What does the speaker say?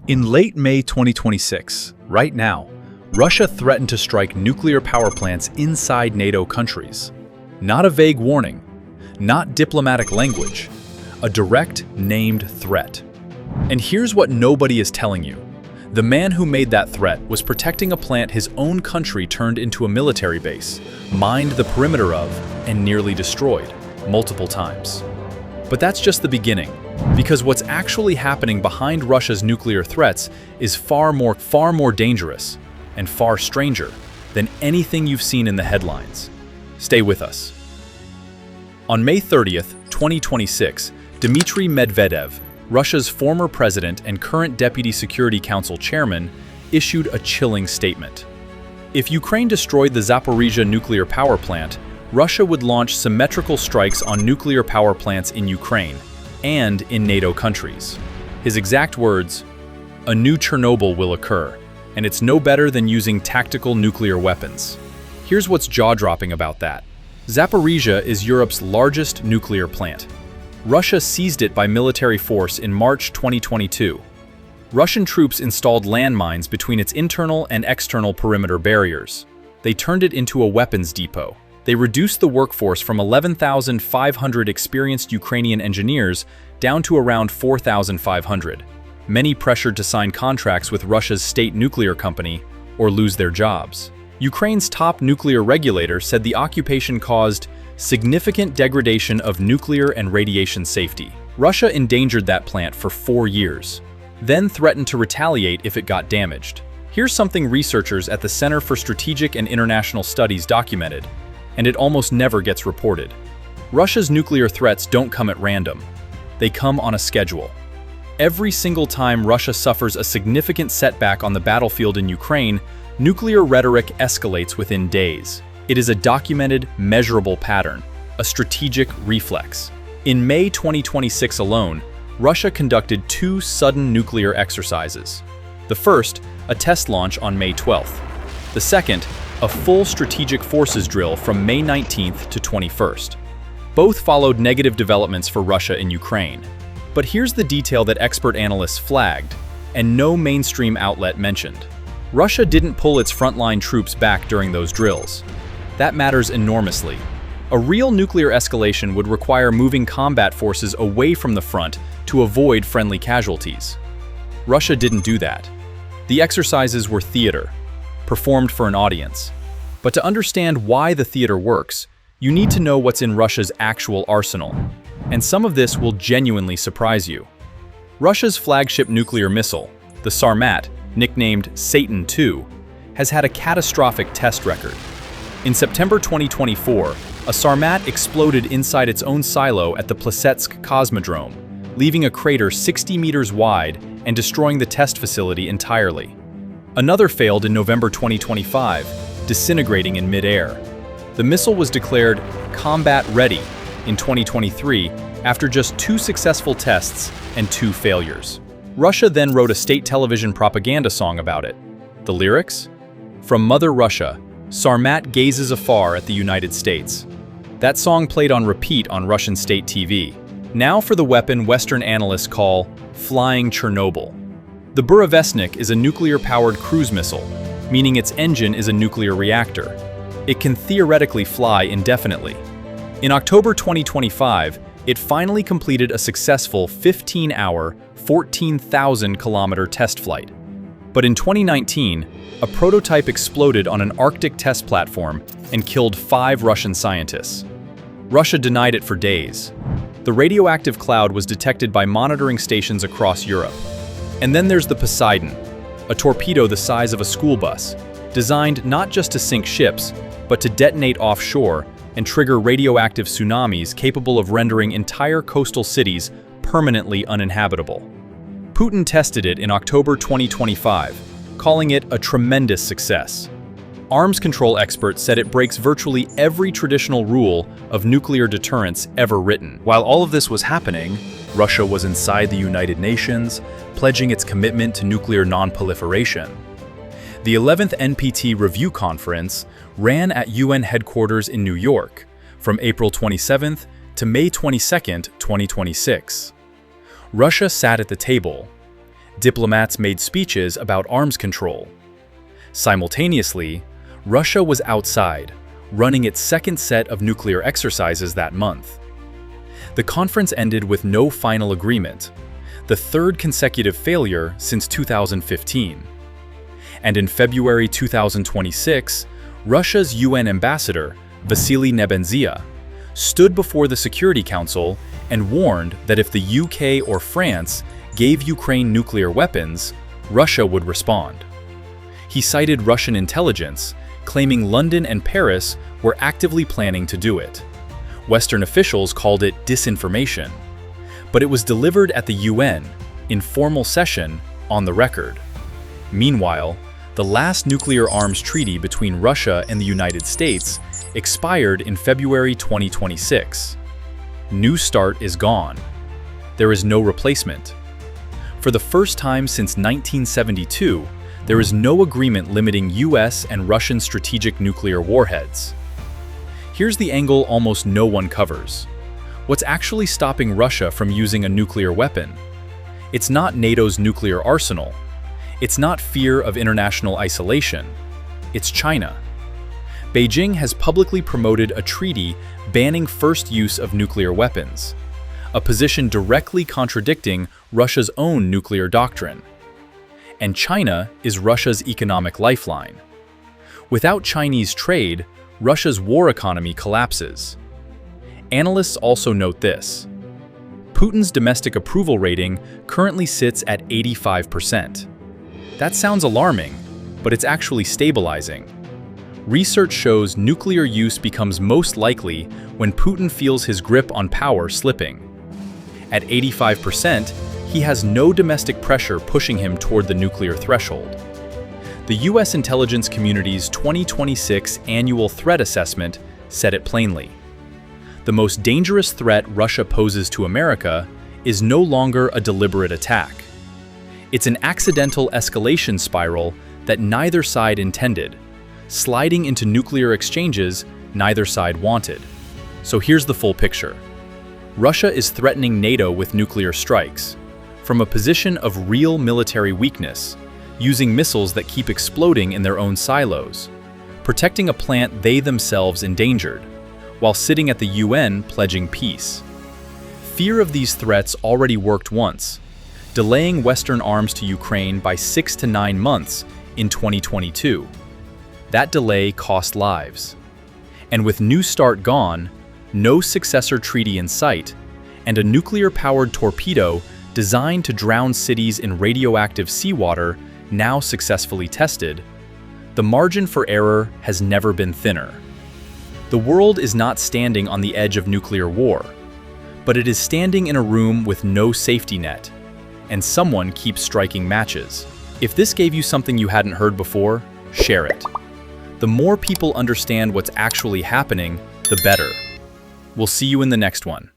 In late May 2026, right now, Russia threatened to strike nuclear power plants inside NATO countries. Not a vague warning, not diplomatic language, a direct, named threat. And here's what nobody is telling you. The man who made that threat was protecting a plant his own country turned into a military base, mined the perimeter of, and nearly destroyed, multiple times. But that's just the beginning, because what's actually happening behind Russia's nuclear threats is far more dangerous and far stranger than anything you've seen in the headlines. Stay with us. On May 30th, 2026, Dmitry Medvedev, Russia's former president and current Deputy Security Council chairman, issued a chilling statement. If Ukraine destroyed the Zaporizhzhia nuclear power plant, Russia would launch symmetrical strikes on nuclear power plants in Ukraine and in NATO countries. His exact words, "A new Chernobyl will occur, and it's no better than using tactical nuclear weapons." Here's what's jaw-dropping about that. Zaporizhzhia is Europe's largest nuclear plant. Russia seized it by military force in March 2022. Russian troops installed landmines between its internal and external perimeter barriers. They turned it into a weapons depot. They reduced the workforce from 11,500 experienced Ukrainian engineers down to around 4,500. Many pressured to sign contracts with Russia's state nuclear company or lose their jobs. Ukraine's top nuclear regulator said the occupation caused significant degradation of nuclear and radiation safety. Russia endangered that plant for 4 years, then threatened to retaliate if it got damaged. Here's something researchers at the Center for Strategic and International Studies documented, and it almost never gets reported. Russia's nuclear threats don't come at random. They come on a schedule. Every single time Russia suffers a significant setback on the battlefield in Ukraine, nuclear rhetoric escalates within days. It is a documented, measurable pattern, a strategic reflex. In May 2026 alone, Russia conducted 2 sudden nuclear exercises. The first, a test launch on May 12th. The second, a full strategic forces drill from May 19th to 21st. Both followed negative developments for Russia in Ukraine. But here's the detail that expert analysts flagged, and no mainstream outlet mentioned. Russia didn't pull its frontline troops back during those drills. That matters enormously. A real nuclear escalation would require moving combat forces away from the front to avoid friendly casualties. Russia didn't do that. The exercises were theater, performed for an audience. But to understand why the theater works, you need to know what's in Russia's actual arsenal. And some of this will genuinely surprise you. Russia's flagship nuclear missile, the Sarmat, nicknamed Satan II, has had a catastrophic test record. In September 2024, a Sarmat exploded inside its own silo at the Plesetsk Cosmodrome, leaving a crater 60 meters wide and destroying the test facility entirely. Another failed in November 2025, disintegrating in mid-air. The missile was declared combat-ready in 2023 after just 2 successful tests and 2 failures. Russia then wrote a state television propaganda song about it. The lyrics? From Mother Russia, Sarmat gazes afar at the United States. That song played on repeat on Russian state TV. Now for the weapon Western analysts call Flying Chernobyl. The Burevestnik is a nuclear-powered cruise missile, meaning its engine is a nuclear reactor. It can theoretically fly indefinitely. In October 2025, it finally completed a successful 15-hour, 14,000-kilometer test flight. But in 2019, a prototype exploded on an Arctic test platform and killed 5 Russian scientists. Russia denied it for days. The radioactive cloud was detected by monitoring stations across Europe. And then there's the Poseidon, a torpedo the size of a school bus, designed not just to sink ships, but to detonate offshore and trigger radioactive tsunamis capable of rendering entire coastal cities permanently uninhabitable. Putin tested it in October 2025, calling it a tremendous success. Arms control experts said it breaks virtually every traditional rule of nuclear deterrence ever written. While all of this was happening, Russia was inside the United Nations, pledging its commitment to nuclear non-proliferation. The 11th NPT Review Conference ran at UN headquarters in New York from April 27th to May 22, 2026. Russia sat at the table. Diplomats made speeches about arms control. Simultaneously, Russia was outside, running its second set of nuclear exercises that month. The conference ended with no final agreement, the third consecutive failure since 2015. And in February 2026, Russia's UN ambassador, Vasily Nebenzia, stood before the Security Council and warned that if the UK or France gave Ukraine nuclear weapons, Russia would respond. He cited Russian intelligence, claiming London and Paris were actively planning to do it. Western officials called it disinformation, but it was delivered at the UN, in formal session, on the record. Meanwhile, the last nuclear arms treaty between Russia and the United States expired in February 2026. New START is gone. There is no replacement. For the first time since 1972, there is no agreement limiting US and Russian strategic nuclear warheads. Here's the angle almost no one covers. What's actually stopping Russia from using a nuclear weapon? It's not NATO's nuclear arsenal. It's not fear of international isolation. It's China. Beijing has publicly promoted a treaty banning first use of nuclear weapons, a position directly contradicting Russia's own nuclear doctrine. And China is Russia's economic lifeline. Without Chinese trade, Russia's war economy collapses. Analysts also note this. Putin's domestic approval rating currently sits at 85%. That sounds alarming, but it's actually stabilizing. Research shows nuclear use becomes most likely when Putin feels his grip on power slipping. At 85%, he has no domestic pressure pushing him toward the nuclear threshold. The US intelligence community's 2026 annual threat assessment said it plainly. The most dangerous threat Russia poses to America is no longer a deliberate attack. It's an accidental escalation spiral that neither side intended, sliding into nuclear exchanges neither side wanted. So here's the full picture. Russia is threatening NATO with nuclear strikes, from a position of real military weakness, using missiles that keep exploding in their own silos, protecting a plant they themselves endangered, while sitting at the UN pledging peace. Fear of these threats already worked once, delaying Western arms to Ukraine by 6 to 9 months in 2022. That delay cost lives. And with New START gone, no successor treaty in sight, and a nuclear-powered torpedo designed to drown cities in radioactive seawater now successfully tested, the margin for error has never been thinner. The world is not standing on the edge of nuclear war, but it is standing in a room with no safety net, and someone keeps striking matches. If this gave you something you hadn't heard before, share it. The more people understand what's actually happening, the better. We'll see you in the next one.